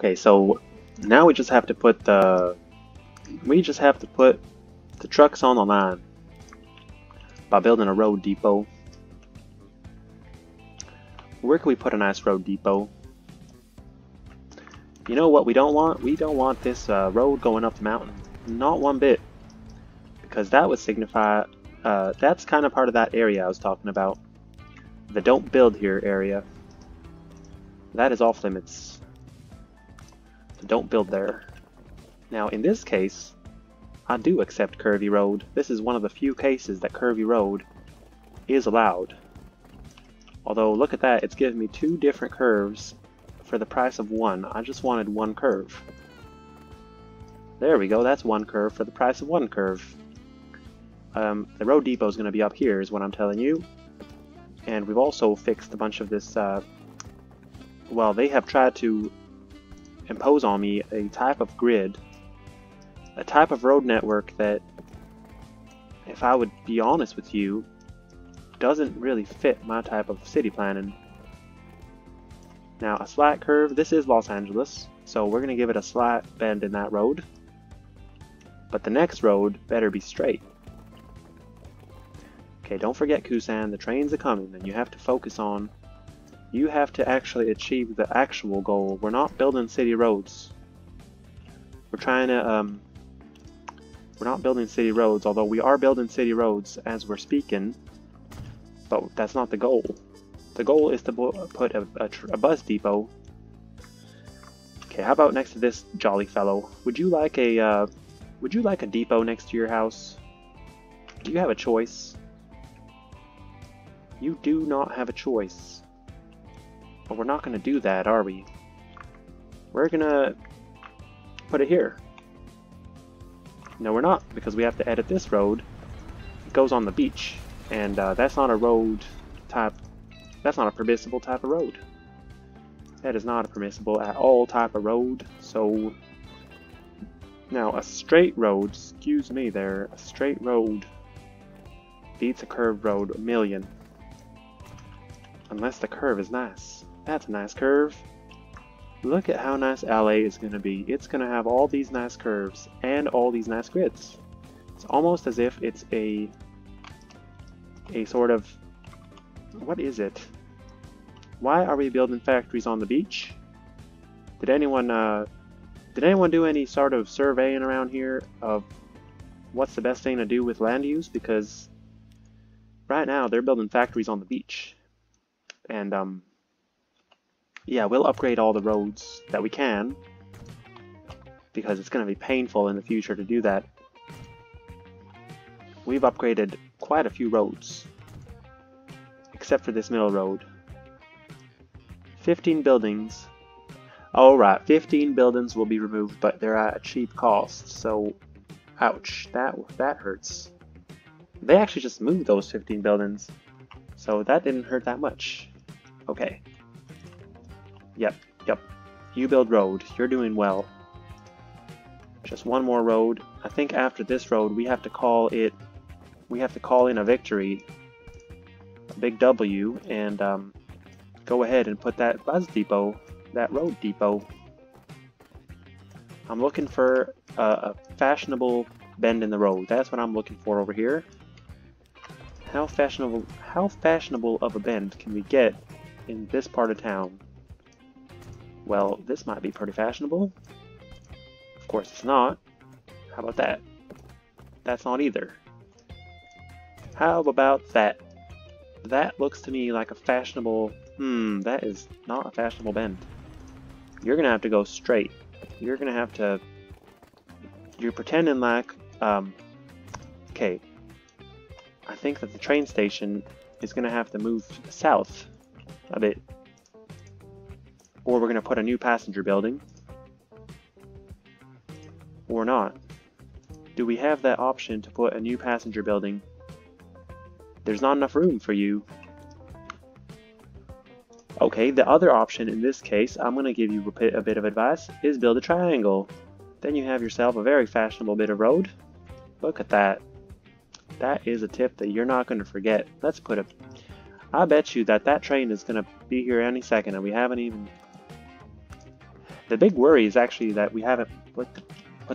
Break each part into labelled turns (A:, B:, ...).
A: Okay, so now we just have to put the trucks on the line by building a road depot. Where can we put a nice road depot? You know what we don't want? We don't want this road going up the mountain. Not one bit. Because that would signify, that's kind of part of that area I was talking about. The don't build here area. That is off limits. So don't build there. Now in this case, I do accept curvy road. This is one of the few cases that curvy road is allowed. Although look at that, it's giving me two different curves for the price of one. I just wanted one curve. There we go, that's one curve for the price of one curve. The road depot is going to be up here is what I'm telling you. And we've also fixed a bunch of this, well, they have tried to impose on me a type of grid, a type of road network that, if I would be honest with you, doesn't really fit my type of city planning. Now a slight curve, this is Los Angeles, so we're going to give it a slight bend in that road. But the next road better be straight. Okay, don't forget Kusan, the trains are coming and you have to focus on, you have to actually achieve the actual goal. We're not building city roads. We're trying to, we're not building city roads, although we are building city roads as we're speaking, but that's not the goal. The goal is to put a bus depot. Okay, how about next to this jolly fellow? Would you like a depot next to your house? Do you have a choice? You do not have a choice. But we're not going to do that, are we? We're going to put it here. No, we're not, because we have to edit this road. It goes on the beach, and that's not a road type. That's not a permissible type of road. That is not a permissible at all type of road. So now a straight road, excuse me there, a straight road beats a curved road a million. Unless the curve is nice. That's a nice curve. Look at how nice LA is going to be. It's going to have all these nice curves and all these nice grids. It's almost as if it's a sort of, what is it? Why are we building factories on the beach? Did anyone do any sort of surveying around here of what's the best thing to do with land use? Because right now they're building factories on the beach. And yeah, we'll upgrade all the roads that we can, because it's going to be painful in the future to do that. We've upgraded quite a few roads, except for this middle road. 15 buildings. Alright, 15 buildings will be removed, but they're at a cheap cost, so ouch, that hurts. They actually just moved those 15 buildings, so that didn't hurt that much. Okay. Yep. You build road. You're doing well. Just one more road. I think after this road we have to call in a victory. A big W, and go ahead and put that bus depot, that road depot. I'm looking for a fashionable bend in the road. That's what I'm looking for over here. How fashionable of a bend can we get in this part of town? Well, this might be pretty fashionable. Of course it's not. How about that? That's not either. How about that? That looks to me like a fashionable... that is not a fashionable bend. You're gonna have to go straight. You're gonna have to... You're pretending like... Okay. I think that the train station is gonna have to move south a bit. Or we're gonna put a new passenger building. Or not. Do we have that option to put a new passenger building? There's not enough room for you. Okay, the other option in this case, I'm going to give you a bit of advice, is build a triangle. Then you have yourself a very fashionable bit of road. Look at that. That is a tip that you're not going to forget. Let's put a... I bet you that train is going to be here any second and we haven't even... The big worry is actually that we haven't put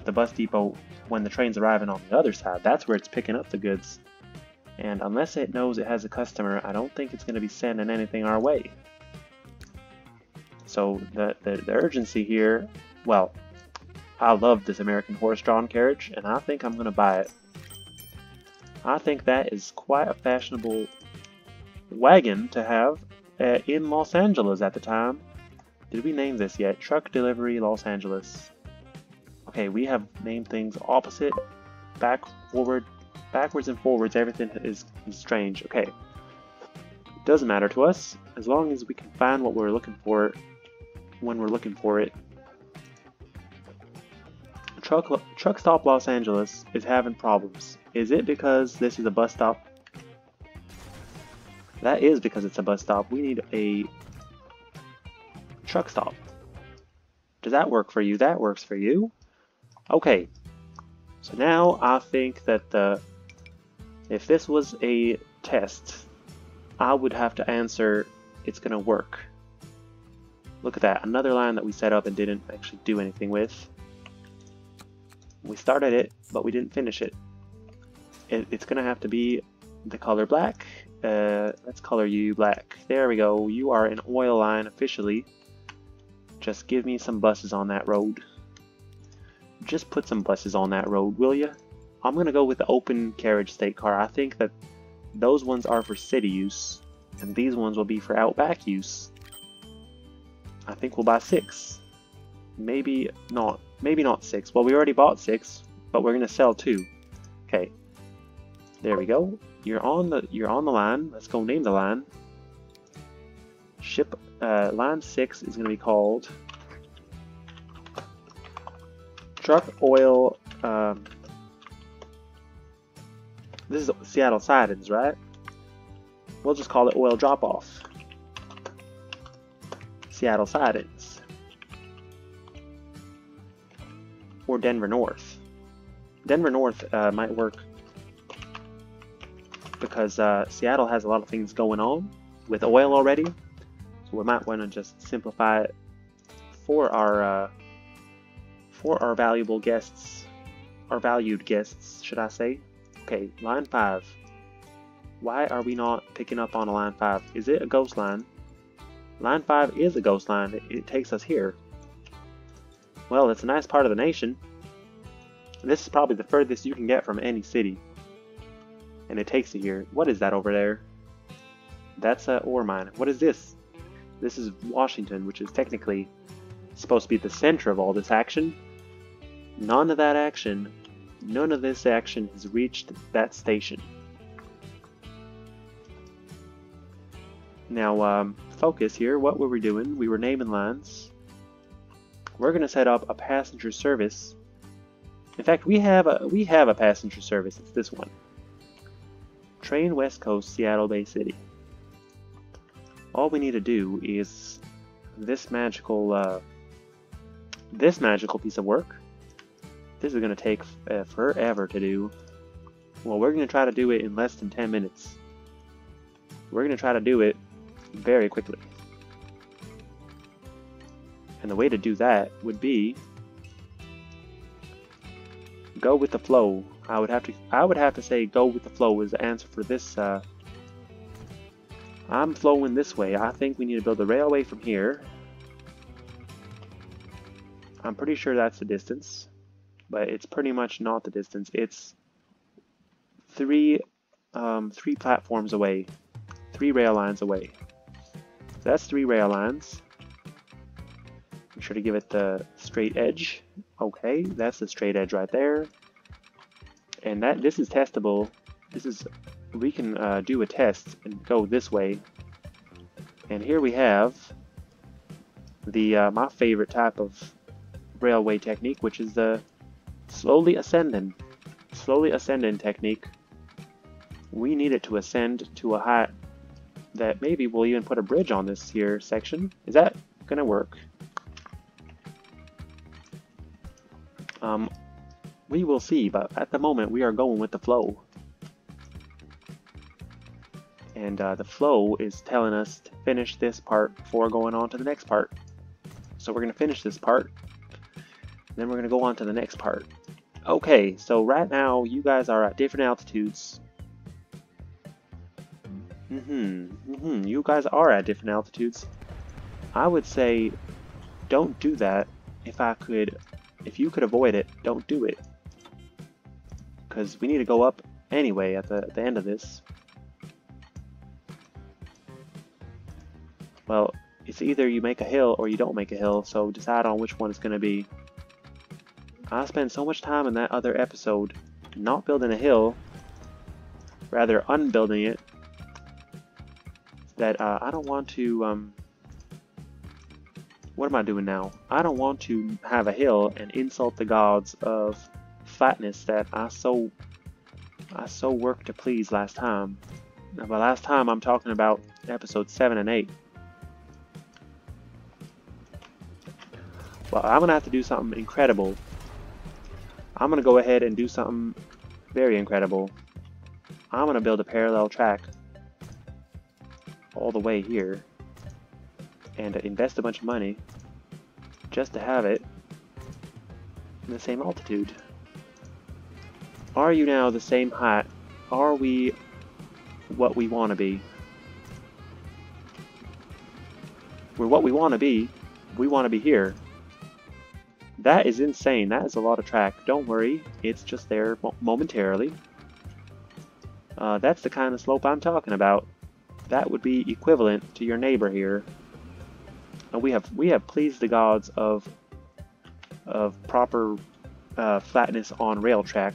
A: the bus depot when the train's arriving on the other side. That's where it's picking up the goods. And unless it knows it has a customer, I don't think it's going to be sending anything our way. So the urgency here, well, I love this American horse-drawn carriage, and I think I'm going to buy it. I think that is quite a fashionable wagon to have in Los Angeles at the time. Did we name this yet? Truck Delivery Los Angeles. Okay, we have named things opposite, back, forward, backwards and forwards. Everything is strange. Okay, doesn't matter to us as long as we can find what we're looking for when we're looking for it. Truck Stop Los Angeles is having problems. Is it because this is a bus stop? That is because it's a bus stop. We need a truck stop. Does that work for you? That works for you. Okay. So now I think that if this was a test, I would have to answer it's gonna work. Look at that. Another line that we set up and didn't actually do anything with. We started it, but we didn't finish it. It's gonna have to be the color black. Let's color you black. There we go. You are an oil line officially. Just give me some buses on that road. Just put some buses on that road, will ya? I'm gonna go with the open carriage state car. I think that those ones are for city use, and these ones will be for outback use. I think we'll buy 6. Maybe not. Maybe not 6. Well, we already bought 6, but we're gonna sell 2. Okay. There we go. You're on the line. Let's go name the line. Ship line 6 is gonna be called Truck Oil. This is Seattle Sidings, right? We'll just call it Oil Drop Off. Seattle Sidings. Or Denver North. Denver North might work because Seattle has a lot of things going on with oil already, so we might want to just simplify it for our valuable guests, our valued guests, should I say? Okay, line 5. Why are we not picking up on a line 5? Is it a ghost line? Line 5 is a ghost line. It takes us here. Well, it's a nice part of the nation. This is probably the furthest you can get from any city. And it takes you here. What is that over there? That's a ore mine. What is this? This is Washington, which is technically supposed to be the center of all this action. None of that action, none of this action has reached that station. Now, focus here. What were we doing? We were naming lines. We're going to set up a passenger service. In fact, we have a passenger service. It's this one. Train West Coast, Seattle Bay City. All we need to do is this magical piece of work. This is going to take forever to do. Well, we're going to try to do it in less than 10 minutes. We're going to try to do it very quickly. And the way to do that would be go with the flow. I would have to say go with the flow is the answer for this. I'm flowing this way. I think we need to build a railway from here. I'm pretty sure that's the distance, but it's pretty much not the distance. It's three platforms away, 3 rail lines away. So that's 3 rail lines. Make sure to give it the straight edge. Okay, that's the straight edge right there. And this is testable. We can do a test and go this way. And here we have the my favorite type of railway technique, which is the slowly ascending technique. We need it to ascend to a height that maybe we'll even put a bridge on this here section. Is that gonna work? We will see, but at the moment we are going with the flow. And the flow is telling us to finish this part before going on to the next part. So we're going to finish this part. Then we're going to go on to the next part. Okay, so right now you guys are at different altitudes. You guys are at different altitudes. I would say don't do that. If you could avoid it, don't do it. Because we need to go up anyway at the end of this. Well, it's either you make a hill or you don't make a hill, so decide on which one it's going to be. I spent so much time in that other episode not building a hill, rather unbuilding it, that I don't want to, what am I doing now? I don't want to have a hill and insult the gods of flatness that I so worked to please last time. Now, by last time, I'm talking about episodes 7 and 8. Well, I'm going to have to do something incredible. I'm going to go ahead and do something very incredible. I'm going to build a parallel track all the way here and invest a bunch of money just to have it in the same altitude. Are you now the same height? Are we what we want to be? We're what we want to be. We want to be here. That is insane. That is a lot of track. Don't worry. It's just there momentarily. That's the kind of slope I'm talking about. That would be equivalent to your neighbor here. And we have pleased the gods of proper flatness on rail track.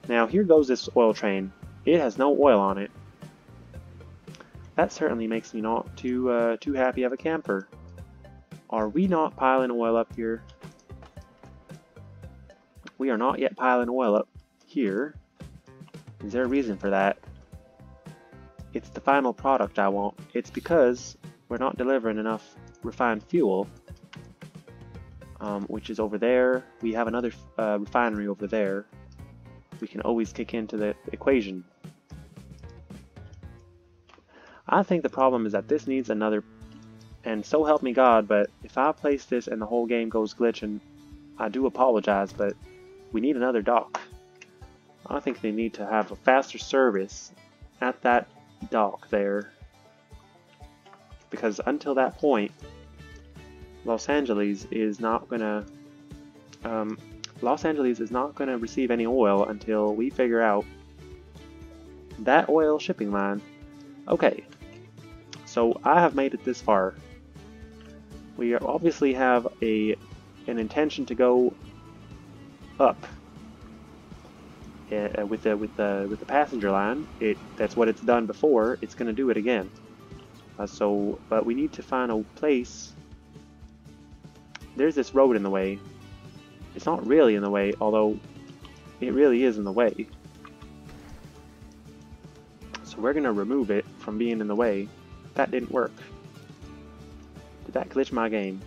A: Now here goes this oil train. It has no oil on it. That certainly makes me not too happy of a camper. Are we not piling oil up here? We are not yet piling oil up here. Is there a reason for that? It's the final product I want. It's because we're not delivering enough refined fuel, which is over there. We have another refinery over there. We can always kick into the equation. I think the problem is that this needs another, and so help me God, but if I place this and the whole game goes glitching, I do apologize, but we need another dock. I think they need to have a faster service at that dock there, because until that point, Los Angeles is not gonna receive any oil until we figure out that oil shipping line. Okay, so I have made it this far. We obviously have an intention to go up with the passenger line. That's what it's done before. It's going to do it again. But we need to find a place. There's this road in the way. It's not really in the way, although it really is in the way. So we're going to remove it from being in the way. That didn't work. Did that glitch my game?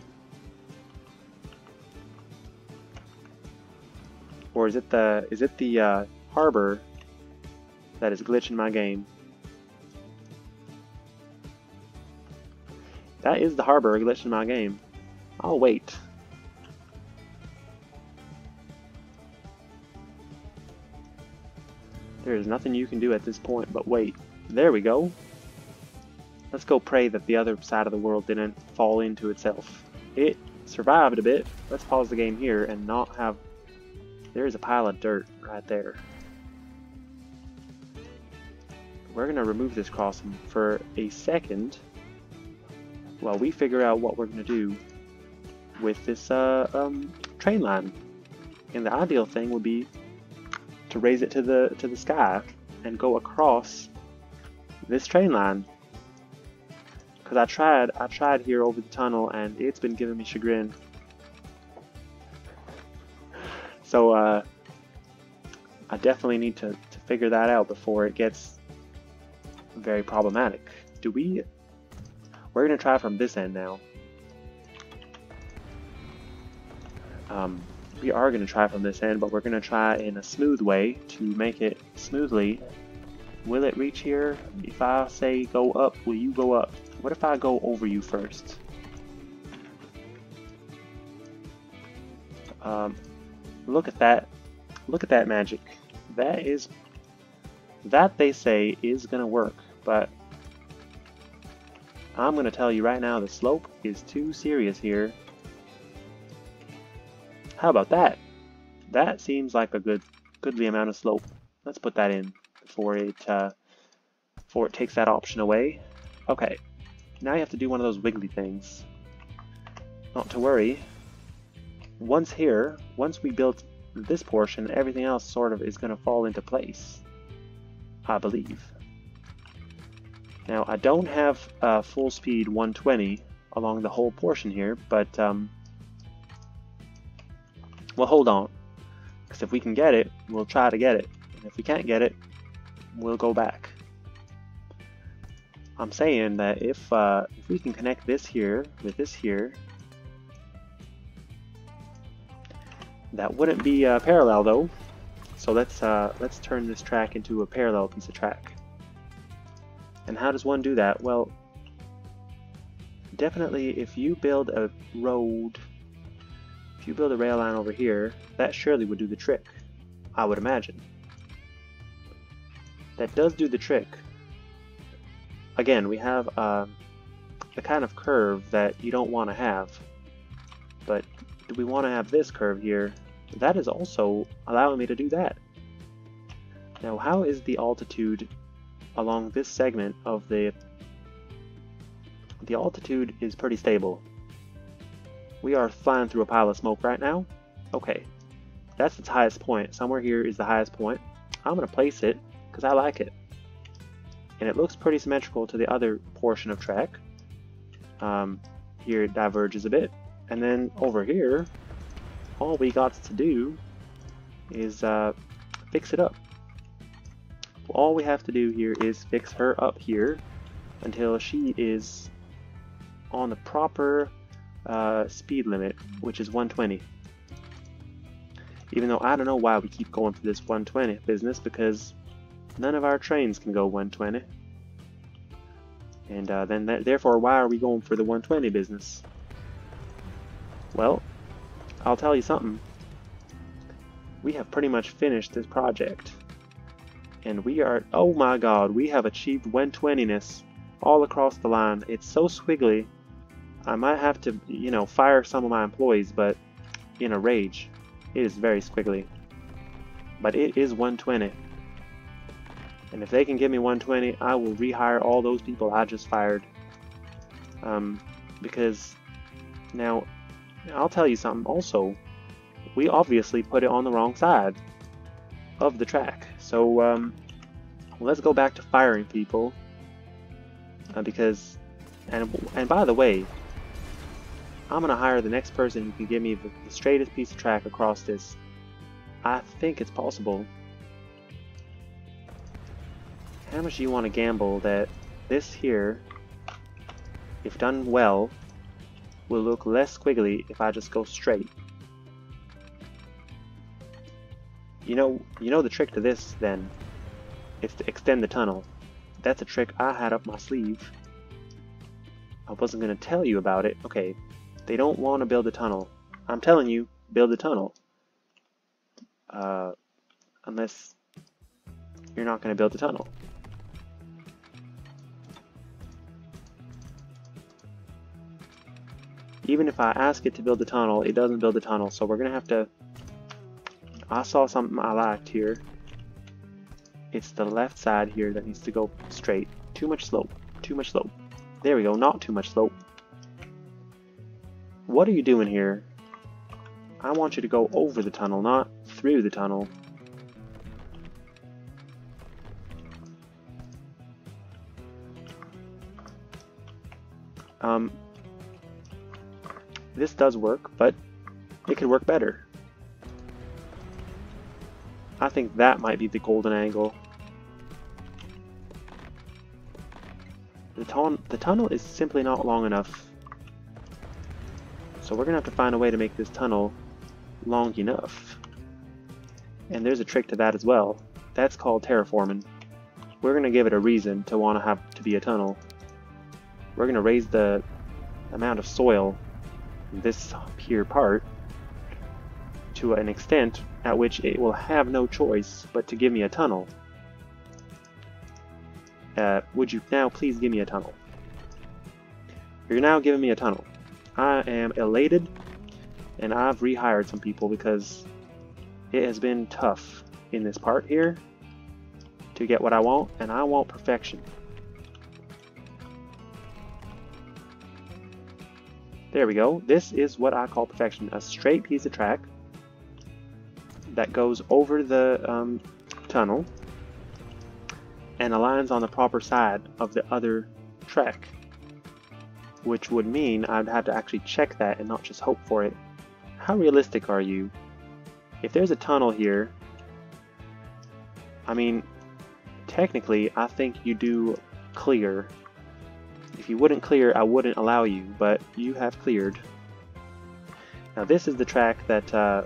A: Or is it the harbor that is glitching my game? That is the harbor glitching my game. I'll wait. There is nothing you can do at this point but wait. There we go. Let's go pray that the other side of the world didn't fall into itself. It survived a bit. Let's pause the game here and not have... There's a pile of dirt right there. We're going to remove this crossing for a second while we figure out what we're going to do with this train line. And the ideal thing would be to raise it to the sky and go across this train line. Because I tried here over the tunnel and it's been giving me chagrin. So I definitely need to figure that out before it gets very problematic. We're going to try from this end now. We are going to try from this end, but we're going to try in a smooth way to make it smoothly. Will it reach here? If I say go up, will you go up? What if I go over you first? Um, look at that. Look at that magic. That they say is gonna work, but I'm gonna tell you right now the slope is too serious here. How about that? That seems like a goodly amount of slope. Let's put that in before it takes that option away. Okay, now you have to do one of those wiggly things. Not to worry. Once we build this portion, everything else sort of is going to fall into place, I believe. Now, I don't have full speed 120 along the whole portion here, but well, hold on, because if we can get it, we'll try to get it, and if we can't get it, we'll go back. I'm saying that if we can connect this here with this here, that wouldn't be parallel though. So let's turn this track into a parallel piece of track. And how does one do that? Well, definitely if you build a road, if you build a rail line over here, that surely would do the trick, I would imagine. That does do the trick. Again, we have a kind of curve that you don't want to have, but do we want to have this curve here? That is also allowing me to do that. Now, how is the altitude along this segment of the altitude is pretty stable. We are flying through a pile of smoke right now. Okay, that's its highest point. Somewhere here is the highest point. I'm going to place it because I like it. And it looks pretty symmetrical to the other portion of track. Here it diverges a bit. And then over here, all we got to do is fix it up. All we have to do here is fix her up here until she is on the proper speed limit, which is 120. Even though I don't know why we keep going for this 120 business, because none of our trains can go 120. And therefore, why are we going for the 120 business? Well, I'll tell you something. We have pretty much finished this project. And we are, oh my god, we have achieved 120ness all across the line. It's so squiggly, I might have to, you know, fire some of my employees, but in a rage. It is very squiggly. But it is 120. And if they can give me 120, I will rehire all those people I just fired. Because, now, I'll tell you something also. We obviously put it on the wrong side of the track. So, let's go back to firing people. Because, and by the way, I'm gonna hire the next person who can give me the straightest piece of track across this. I think it's possible. How much do you want to gamble that this here, if done well, will look less squiggly if I just go straight? You know the trick to this then is to extend the tunnel. That's a trick I had up my sleeve. I wasn't going to tell you about it. Okay, they don't want to build a tunnel. I'm telling you, build a tunnel. Unless you're not going to build a tunnel. Even if I ask it to build a tunnel, it doesn't build a tunnel, so we're going to have to... I saw something I liked here. It's the left side here that needs to go straight. Too much slope. Too much slope. There we go, not too much slope. What are you doing here? I want you to go over the tunnel, not through the tunnel. This does work, but it could work better. I think that might be the golden angle. The tunnel is simply not long enough. So we're going to have to find a way to make this tunnel long enough. And there's a trick to that as well. That's called terraforming. We're going to give it a reason to want to have to be a tunnel. We're going to raise the amount of soil in this here part to an extent at which it will have no choice but to give me a tunnel. Would you now please give me a tunnel? You're now giving me a tunnel. I am elated, and I've rehired some people because it has been tough in this part here to get what I want, and I want perfection. There we go. This is what I call perfection. A straight piece of track that goes over the tunnel and aligns on the proper side of the other track, which would mean I'd have to actually check that and not just hope for it. How realistic are you? If there's a tunnel here, I mean, technically I think you do clear. If you wouldn't clear, I wouldn't allow you, but you have cleared. Now this is the track that,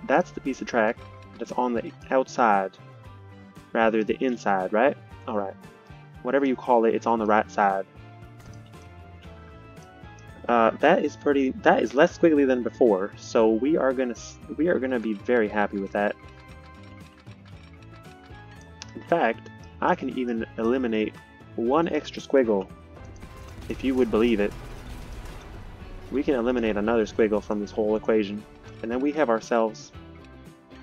A: that's the piece of track that's on the outside, rather the inside, right? Alright. Whatever you call it, it's on the right side. That is less squiggly than before, so we are gonna be very happy with that. In fact, I can even eliminate one extra squiggle, if you would believe it. We can eliminate another squiggle from this whole equation, and then we have ourselves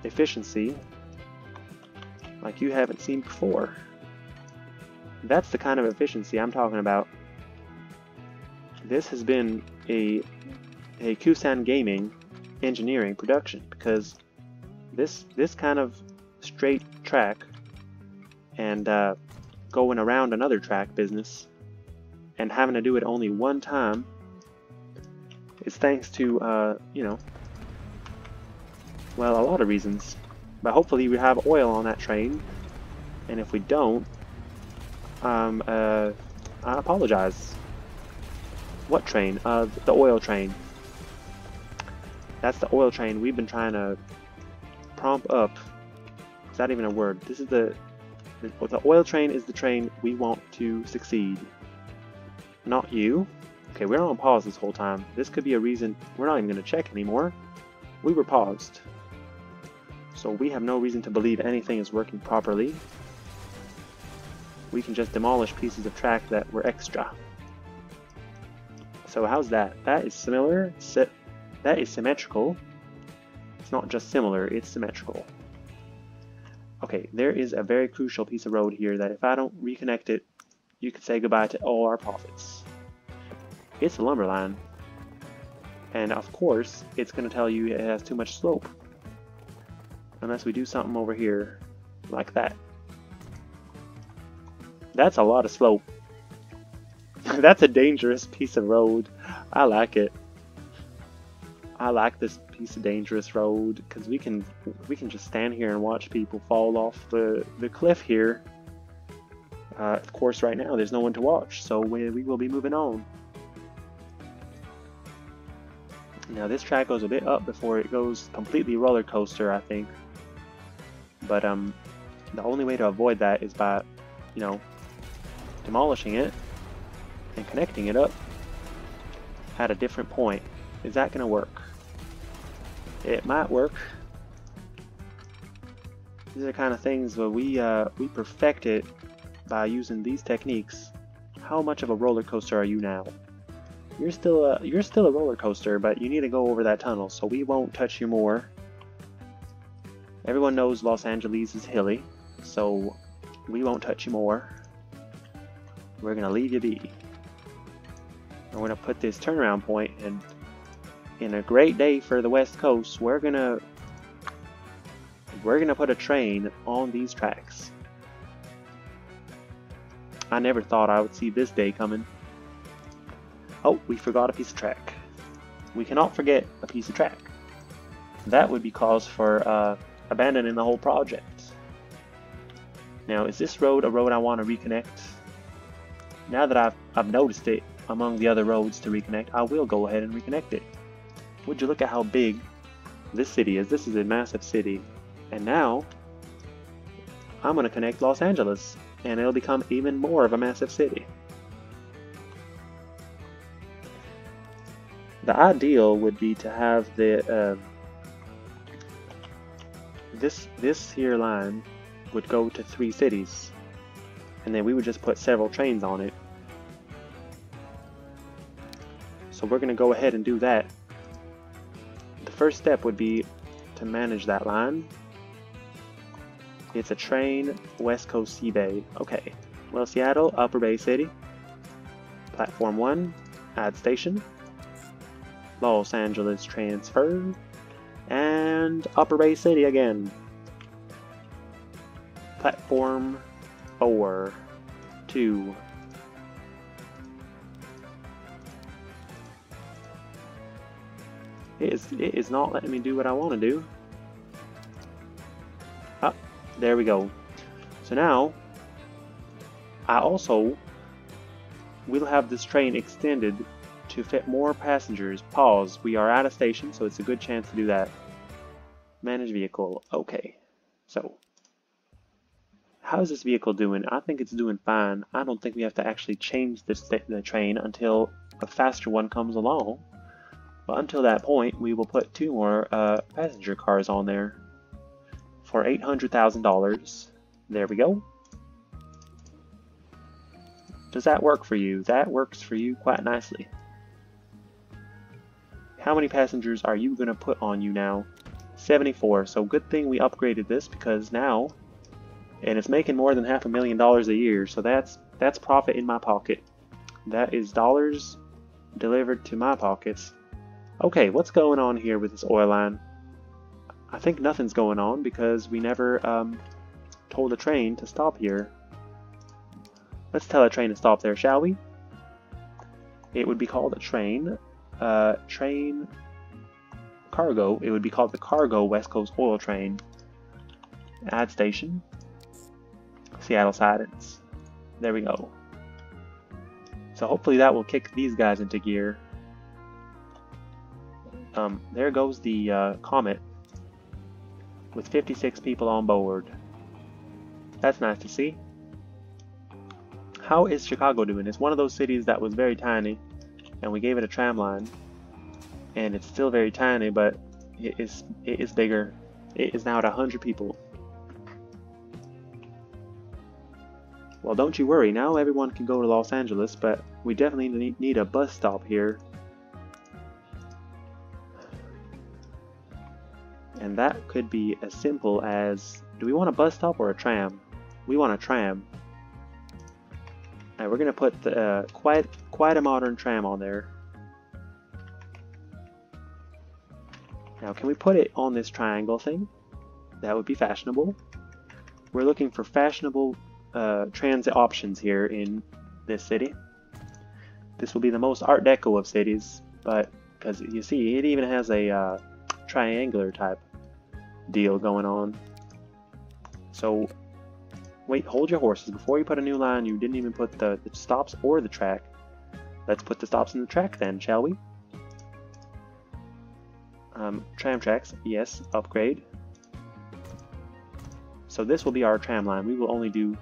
A: efficiency like you haven't seen before. That's the kind of efficiency I'm talking about. This has been a Kusan Gaming engineering production, because this kind of straight track and going around another track business and having to do it only one time is thanks to you know, well, a lot of reasons. But hopefully we have oil on that train, and if we don't, I apologize. What train? The oil train. That's the oil train we've been trying to prompt up. Is that even a word? This is the oil train is the train we want to succeed. Not you. Okay, we're on pause this whole time. This could be a reason we're not even going to check anymore. We were paused. So we have no reason to believe anything is working properly. We can just demolish pieces of track that were extra. So how's that? That is similar. That is symmetrical. It's not just similar, it's symmetrical. Okay, there is a very crucial piece of road here that if I don't reconnect it, you could say goodbye to all our profits. It's a lumber line. And of course, it's going to tell you it has too much slope. Unless we do something over here like that. That's a lot of slope. That's a dangerous piece of road. I like it. I like this piece of dangerous road because we can just stand here and watch people fall off the cliff here. Of course, right now there's no one to watch, so we will be moving on. Now this track goes a bit up before it goes completely roller coaster, I think. But the only way to avoid that is by, you know, demolishing it and connecting it up at a different point. Is that going to work? It might work. These are the kind of things where we perfect it by using these techniques. How much of a roller coaster are you now? You're still a roller coaster, but you need to go over that tunnel, so we won't touch you more. Everyone knows Los Angeles is hilly, so we won't touch you more. We're gonna leave you be. We're gonna put this turnaround point, and in a great day for the West Coast, we're gonna put a train on these tracks. I never thought I would see this day coming. Oh, we forgot a piece of track. We cannot forget a piece of track. That would be cause for abandoning the whole project. Now, is this road a road I want to reconnect? Now that I've noticed it among the other roads to reconnect, I will go ahead and reconnect it. Would you look at how big this city is? This is a massive city. And now, I'm going to connect Los Angeles, and it'll become even more of a massive city. The ideal would be to have the this here line would go to 3 cities, and then we would just put several trains on it. So we're going to go ahead and do that. The first step would be to manage that line. It's a train, West Coast Sea Bay. Okay, well, Seattle, Upper Bay City, Platform 1, add station, Los Angeles transfer, and Upper Bay City again. Platform 4, 2. It is not letting me do what I want to do. Ah, there we go. So now, I also will have this train extended to fit more passengers. Pause. We are at a station, so it's a good chance to do that. Manage vehicle. Okay. So, how's this vehicle doing? I think it's doing fine. I don't think we have to actually change the train until a faster one comes along. But until that point, we will put 2 more passenger cars on there for $800,000. There we go. Does that work for you? That works for you quite nicely. How many passengers are you going to put on you now? 74. So good thing we upgraded this, because now, and it's making more than $500,000 a year, so that's profit in my pocket. That is dollars delivered to my pockets. Okay, what's going on here with this oil line? I think nothing's going on because we never told a train to stop here. Let's tell a train to stop there, shall we? It would be called a train. Train cargo. It would be called the Cargo West Coast Oil Train. Add station. Seattle Sidings. There we go. So hopefully that will kick these guys into gear. There goes the Comet with 56 people on board. That's nice to see. How is Chicago doing? It's one of those cities that was very tiny, and we gave it a tram line, and it's still very tiny, but it is bigger. It is now at 100 people. Well, don't you worry. Now everyone can go to Los Angeles, but we definitely need a bus stop here. And that could be as simple as, do we want a bus stop or a tram? We want a tram. And we're going to put the, quite a modern tram on there. Now, can we put it on this triangle thing? That would be fashionable. We're looking for fashionable transit options here in this city. This will be the most Art Deco of cities, but because you see, it even has a triangular type deal going on. So wait, hold your horses. Before you put a new line, you didn't even put the stops or the track. Let's put the stops in the track then, shall we? Tram tracks, yes, upgrade. So this will be our tram line. We will only do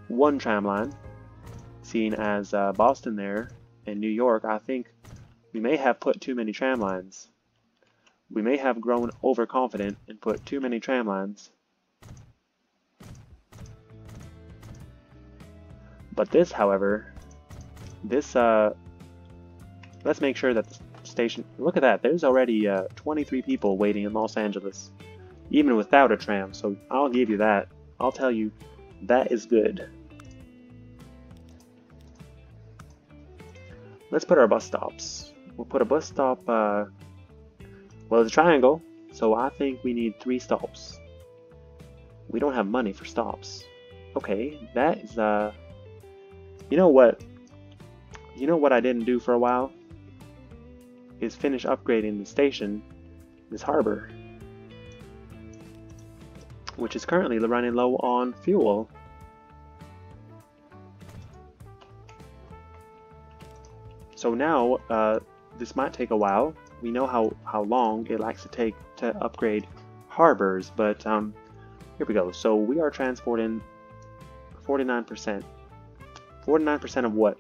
A: one tram line, seeing as Boston there and New York, I think we may have put too many tram lines. We may have grown overconfident and put too many tram lines. But this, however, this, let's make sure that the station, look at that, there's already 23 people waiting in Los Angeles, even without a tram, so I'll give you that. I'll tell you, that is good. Let's put our bus stops. We'll put a bus stop, well, it's a triangle, so I think we need 3 stops. We don't have money for stops. Okay, that is, you know what? You know what I didn't do for a while? Is finish upgrading the station, this harbor, which is currently running low on fuel. So now, this might take a while. We know how long it likes to take to upgrade harbors, but here we go. So we are transporting 49%. 49% of what?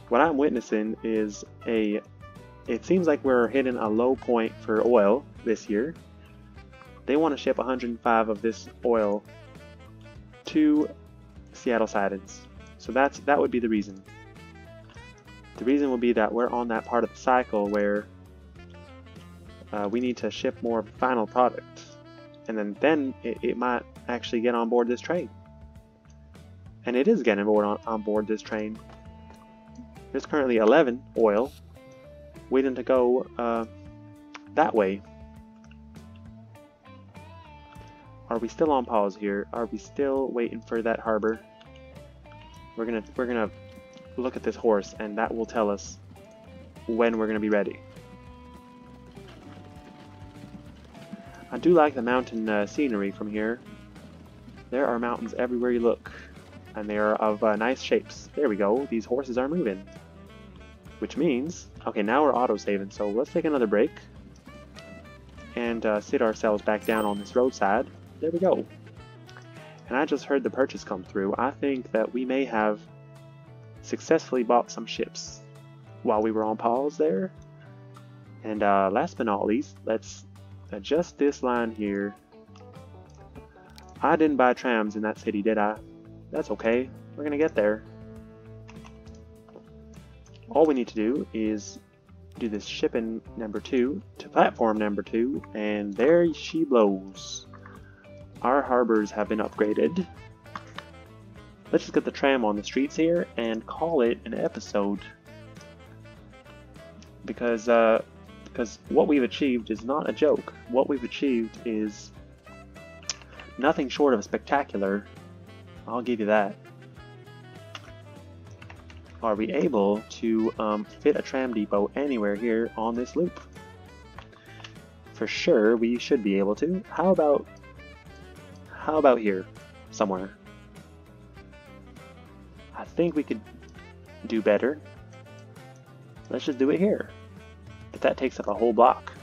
A: What I'm witnessing is a it seems like we're hitting a low point for oil this year. They want to ship 105 of this oil to Seattle Sidings. So that would be the reason. The reason will be that we're on that part of the cycle where we need to ship more final product. And then it might actually get on board this train. And it is getting on board this train. There's currently 11 oil waiting to go that way. Are we still on pause here? Are we still waiting for that harbor? We're gonna look at this horse, and that will tell us when we're gonna be ready. I do like the mountain scenery from here. There are mountains everywhere you look, and they are of nice shapes. There we go. These horses are moving, which means okay. Now we're auto saving, so let's take another break and sit ourselves back down on this roadside. There we go. And I just heard the purchase come through. I think that we may have successfully bought some ships while we were on pause there. And last but not least, let's adjust this line here. I didn't buy trams in that city, did I? That's okay. We're gonna get there. All we need to do is do this shipping number 2 to platform number 2, and there she blows. Our harbors have been upgraded. Let's just get the tram on the streets here and call it an episode. Because what we've achieved is not a joke. What we've achieved is nothing short of spectacular. I'll give you that. Are we able to fit a tram depot anywhere here on this loop? For sure, we should be able to. How about here, somewhere? I think we could do better. Let's just do it here. But that takes up a whole block.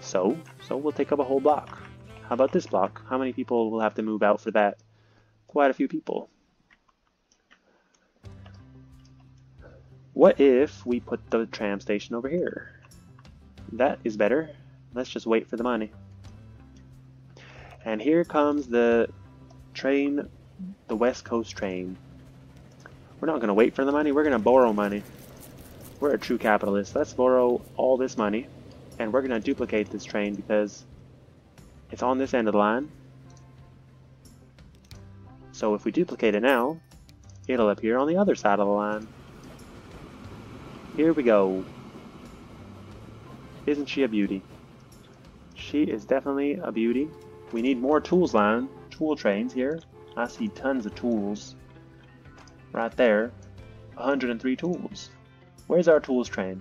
A: So we'll take up a whole block. How about this block? How many people will have to move out for that? Quite a few people. What if we put the tram station over here? That is better. Let's just wait for the money. And here comes the train, the West Coast train. We're not going to wait for the money, we're going to borrow money. We're a true capitalist. Let's borrow all this money, and we're going to duplicate this train because it's on this end of the line. So if we duplicate it now, it'll appear on the other side of the line. Here we go. Isn't she a beauty? She is definitely a beauty. We need more tool trains here. I see tons of tools. Right there. 103 tools. Where's our tools train?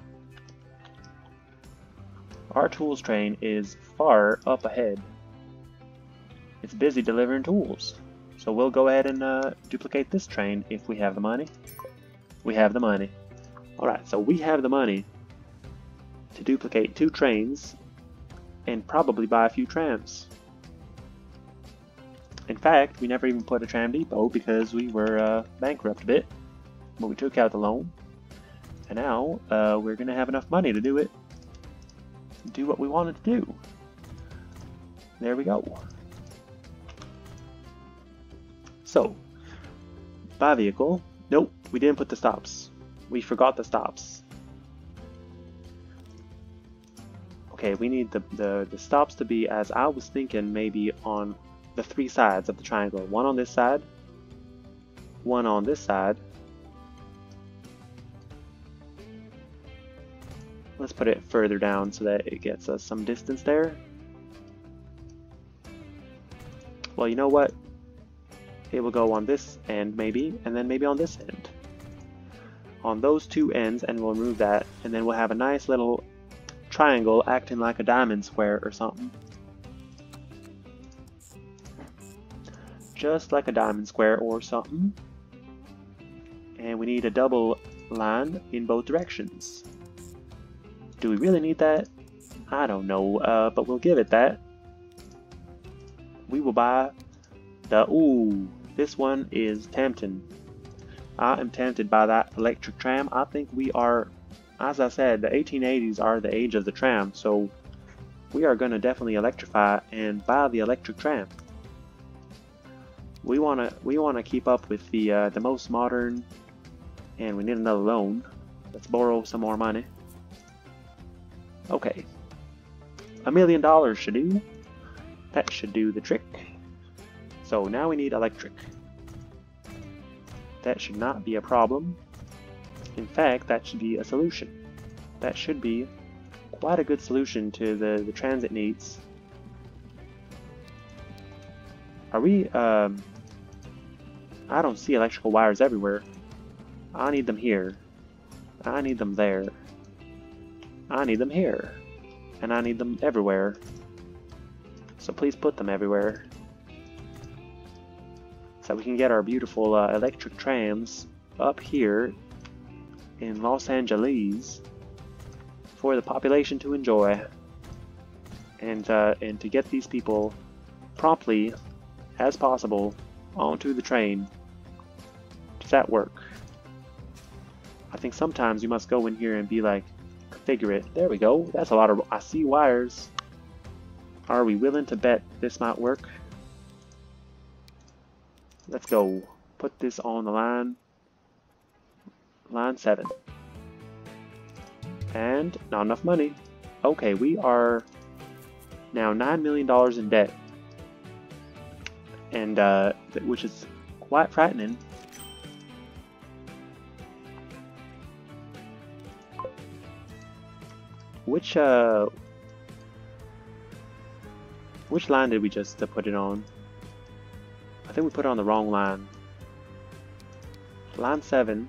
A: Our tools train is far up ahead. It's busy delivering tools. So we'll go ahead and duplicate this train if we have the money. We have the money. Alright, so we have the money to duplicate 2 trains and probably buy a few trams. In fact, we never even put a tram depot because we were bankrupt a bit, but we took out the loan, and now we're going to have enough money to do it, do what we wanted to do. There we go. So, buy vehicle. Nope, we didn't put the stops. We forgot the stops. Okay, we need the stops to be, as I was thinking, maybe on the 3 sides of the triangle. One on this side, one on this side. Let's put it further down so that it gets us some distance there. Well, you know what? It will go on this end maybe, and then maybe on this end. On those 2 ends, and we'll remove that, and then we'll have a nice little triangle acting like a diamond square or something. Just like a diamond square or something. And we need a double line in both directions. Do we really need that? I don't know, but we'll give it that. We will buy the, ooh, this one is tempting. I am tempted by that electric tram. I think we are as I said, the 1880s are the age of the tram, so we are going to definitely electrify and buy the electric tram. We wanna keep up with the most modern, and we need another loan. Let's borrow some more money. Okay, $1 million should do. That should do the trick. So now we need electric. That should not be a problem. In fact, that should be a solution. That should be quite a good solution to the transit needs. Are we, I don't see electrical wires everywhere. I need them here. I need them there. I need them here. And I need them everywhere. So please put them everywhere. So we can get our beautiful electric trams up here in Los Angeles for the population to enjoy, and to get these people promptly as possible onto the train. Does that work? I think sometimes you must go in here and be like, configure it. There we go. That's a lot of, I see wires. Are we willing to bet this might work? Let's go. Put this on the line 7. And not enough money. Okay, we are now $9 million in debt, and which is quite frightening. Which line did we just put it on? I think we put it on the wrong line. Line 7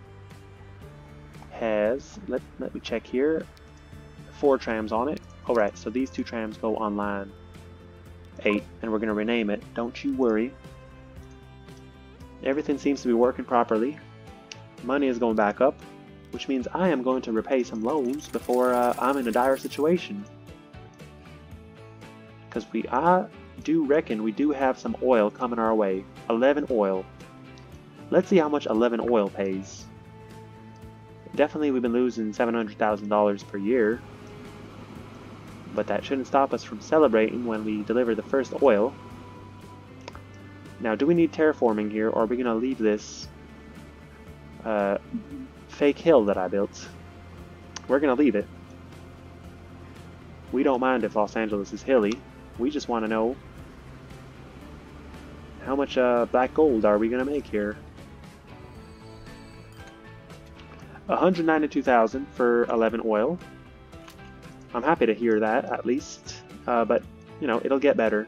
A: has, let me check here, 4 trams on it. Alright, so these 2 trams go on line 8, and we're going to rename it. Don't you worry. Everything seems to be working properly. Money is going back up, which means I am going to repay some loans before I'm in a dire situation. Because I do reckon we do have some oil coming our way. 11 oil. Let's see how much 11 oil pays. Definitely we've been losing $700,000 per year, but that shouldn't stop us from celebrating when we deliver the first oil. Now, do we need terraforming here, or are we going to leave this fake hill that I built? We're going to leave it. We don't mind if Los Angeles is hilly. We just want to know how much black gold are we going to make here. 192,000 for 11 oil. I'm happy to hear that, at least, but you know, it'll get better.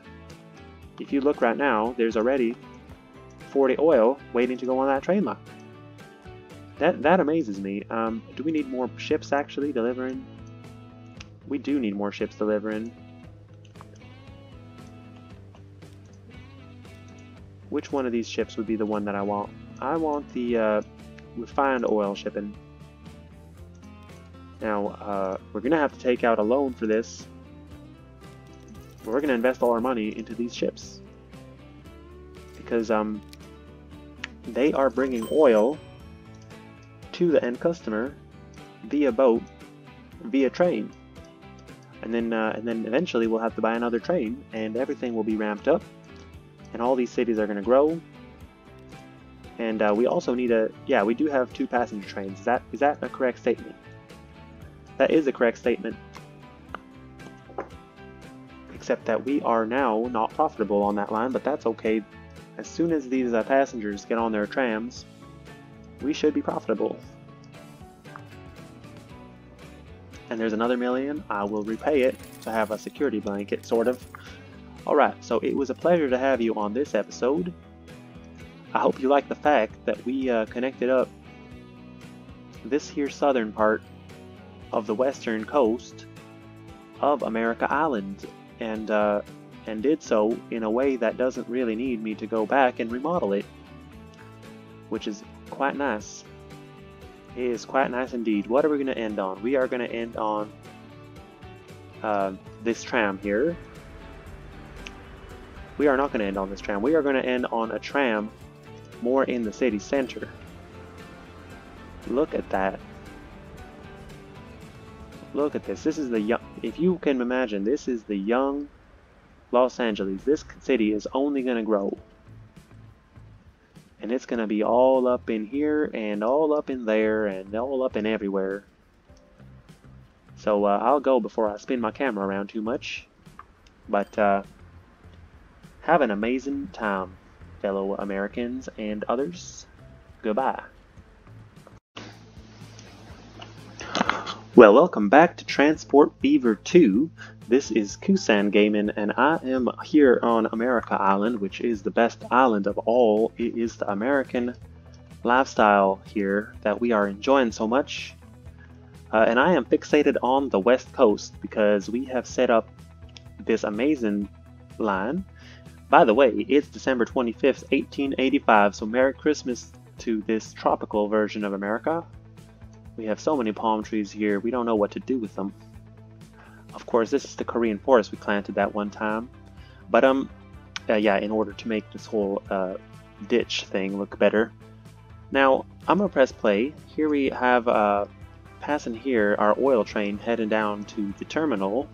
A: If you look right now, there's already 40 oil waiting to go on that train line. That amazes me. Do we need more ships actually delivering? We do need more ships delivering. Which one of these ships would be the one that I want? I want the refined oil shipping. Now, we're going to have to take out a loan for this. We're going to invest all our money into these ships. Because they are bringing oil to the end customer via boat, via train. And then eventually we'll have to buy another train, and everything will be ramped up. And all these cities are going to grow. And we also need we do have 2 passenger trains. Is that a correct statement? That is a correct statement. Except that we are now not profitable on that line, but that's okay. As soon as these passengers get on their trams, we should be profitable. And there's another $1 million. I will repay it to have a security blanket, sort of. Alright, so it was a pleasure to have you on this episode. I hope you like the fact that we connected up this here southern part of the western coast of America Island, and did so in a way that doesn't really need me to go back and remodel it, which is quite nice. It is quite nice indeed. What are we going to end on? We are going to end on this tram here. We are not going to end on this tram. We are going to end on a tram more in the city center. Look at that. Look at this. This is the young, if you can imagine, this is the young Los Angeles. This city is only going to grow. And it's going to be all up in here and all up in there and all up in everywhere. So I'll go before I spin my camera around too much. But have an amazing time, fellow Americans and others. Goodbye. Well, welcome back to Transport Fever 2. This is Kusan Gaming, and I am here on America Island, which is the best island of all. It is the American lifestyle here that we are enjoying so much. And I am fixated on the West Coast because we have set up this amazing line. By the way, it's December 25th, 1885, so Merry Christmas to this tropical version of America. We have so many palm trees here, we don't know what to do with them. Of course, this is the Korean forest we planted that one time. But yeah, in order to make this whole ditch thing look better. Now, I'm gonna press play. Here we have passing here our oil train heading down to the terminal,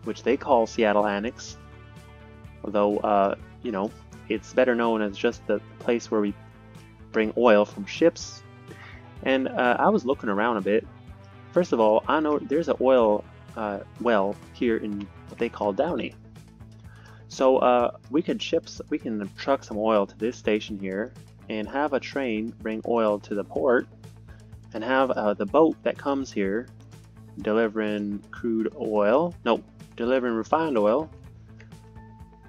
A: which they call Seattle Annex. Although, you know, it's better known as just the place where we bring oil from ships. And I was looking around a bit. First of all, I know there's an oil well here in what they call Downey. So we can truck some oil to this station here and have a train bring oil to the port and have the boat that comes here delivering crude oil. Nope, delivering refined oil.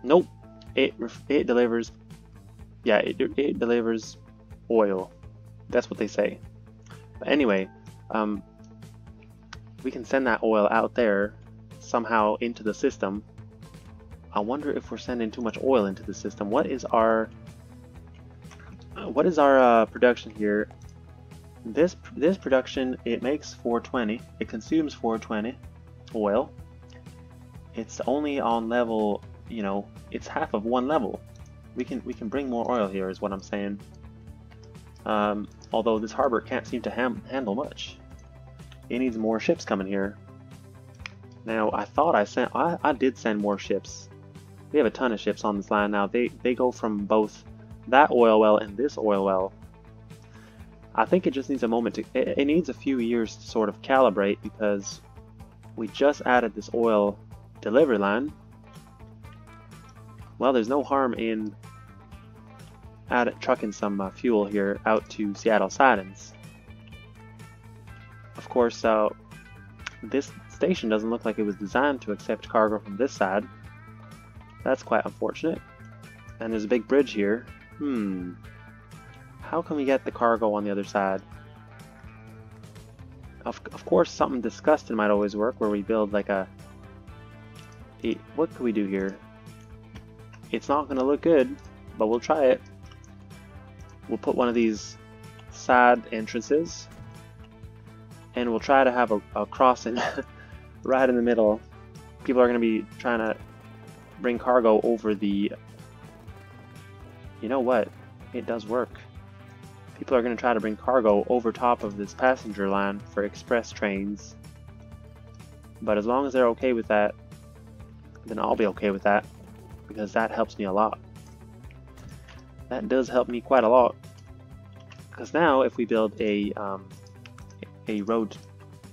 A: Nope, it delivers. Yeah, it delivers oil. That's what they say. But anyway, we can send that oil out there somehow into the system. I wonder if we're sending too much oil into the system. What is our production here? This production, it makes 420. It consumes 420 oil. It's only on level, you know, it's half of one level. We can bring more oil here, is what I'm saying. Although this harbor can't seem to handle much. It needs more ships coming here. Now, I thought I did send more ships. We have a ton of ships on this line now. They go from both that oil well and this oil well. I think it just needs a moment to, it needs a few years to sort of calibrate because we just added this oil delivery line. Well, there's no harm in trucking some fuel here out to Seattle sidings. Of course, this station doesn't look like it was designed to accept cargo from this side. That's quite unfortunate. And there's a big bridge here. How can we get the cargo on the other side? Of course, something disgusting might always work, where we build like what could we do here? It's not going to look good, but we'll try it. We'll put one of these side entrances, and we'll try to have a crossing right in the middle. People are going to be trying to bring cargo over the... You know what? It does work. People are going to try to bring cargo over top of this passenger line for express trains. But as long as they're okay with that, then I'll be okay with that, because that helps me a lot. That does help me quite a lot, because now if we build a road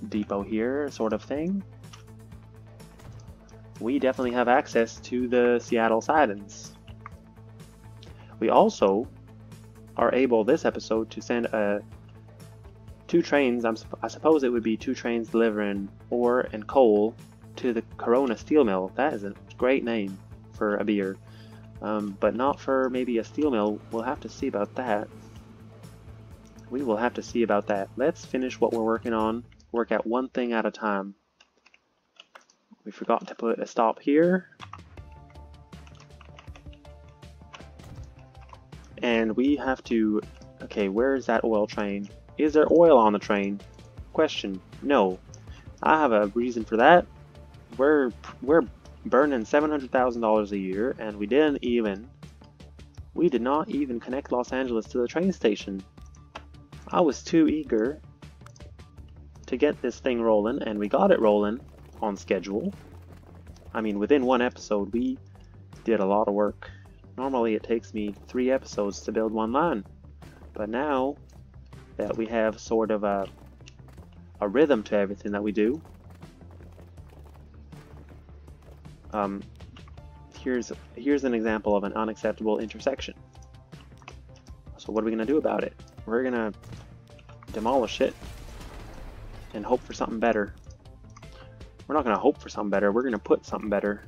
A: depot here sort of thing, we definitely have access to the Seattle sidings. We also are able this episode to send two trains, I suppose it would be two trains delivering ore and coal to the Corona steel mill. That is a great name for a beer. But not for maybe a steel mill. We'll have to see about that. We will have to see about that. Let's finish what we're working on. Work at one thing at a time. We forgot to put a stop here. And we have to... Okay, where is that oil train? Is there oil on the train? Question. No. I have a reason for that. We're burning $700,000 a year, and we did not even connect Los Angeles to the train station. I was too eager to get this thing rolling, and we got it rolling on schedule. I mean, within one episode, we did a lot of work. Normally, it takes me 3 episodes to build one line, but now that we have sort of a rhythm to everything that we do, here's an example of an unacceptable intersection. So what are we gonna do about it? We're gonna demolish it and hope for something better. We're not gonna hope for something better, we're gonna put something better.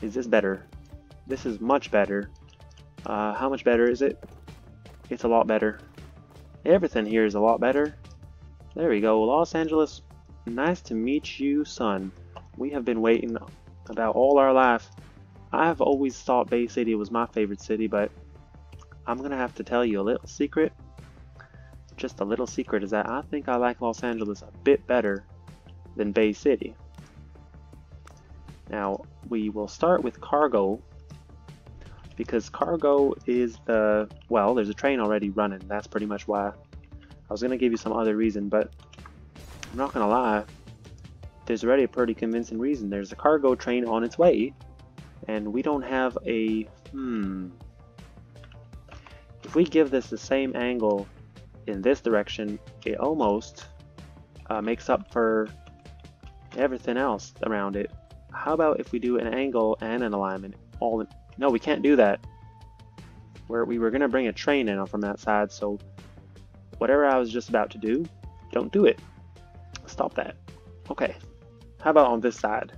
A: Is this better? This is much better. How much better is it? It's a lot better. Everything here is a lot better. There we go, Los Angeles. Nice to meet you, son. We have been waiting about all our life. I've always thought Bay City was my favorite city, but I'm gonna have to tell you a little secret. Just a little secret is that I think I like Los Angeles a bit better than Bay City. Now, we will start with cargo, because cargo is well, there's a train already running. That's pretty much why. I was gonna give you some other reason, but I'm not gonna lie. There's already a pretty convincing reason. There's a cargo train on its way, and we don't have a... If we give this the same angle in this direction, it almost makes up for everything else around it. How about if we do an angle and an alignment? No, we can't do that. We were going to bring a train in from that side, so whatever I was just about to do, don't do it. Stop that. Okay. How about on this side?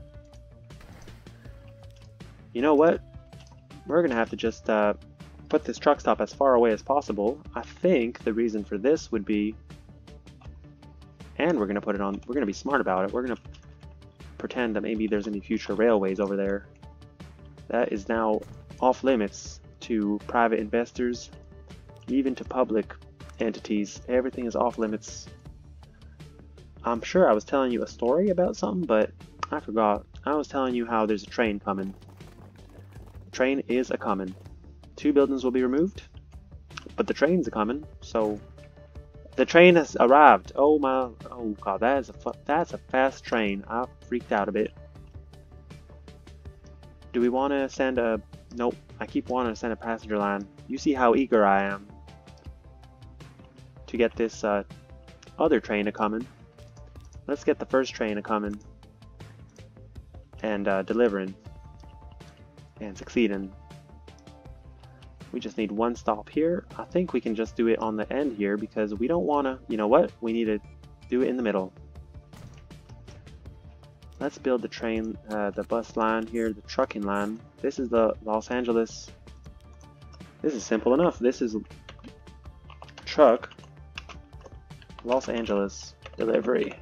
A: You know what? We're going to have to just put this truck stop as far away as possible. I think the reason for this would be, and we're going to put it on, we're going to be smart about it. We're going to pretend that maybe there's any future railways over there. That is now off limits to private investors, even to public entities. Everything is off limits. I'm sure I was telling you a story about something, but I forgot. I was telling you how there's a train coming. Train is a-coming. 2 buildings will be removed, but the train's a-coming, so the train has arrived. Oh god, that's a fast train. I freaked out a bit. Do we want to send a... Nope, I keep wanting to send a passenger line. You see how eager I am to get this other train a-coming. Let's get the first train a-coming and delivering and succeeding. We just need one stop here. I think we can just do it on the end here because we don't want to... You know what? We need to do it in the middle. Let's build the train, the bus line here, the trucking line. This is the Los Angeles. This is simple enough. This is truck Los Angeles delivery.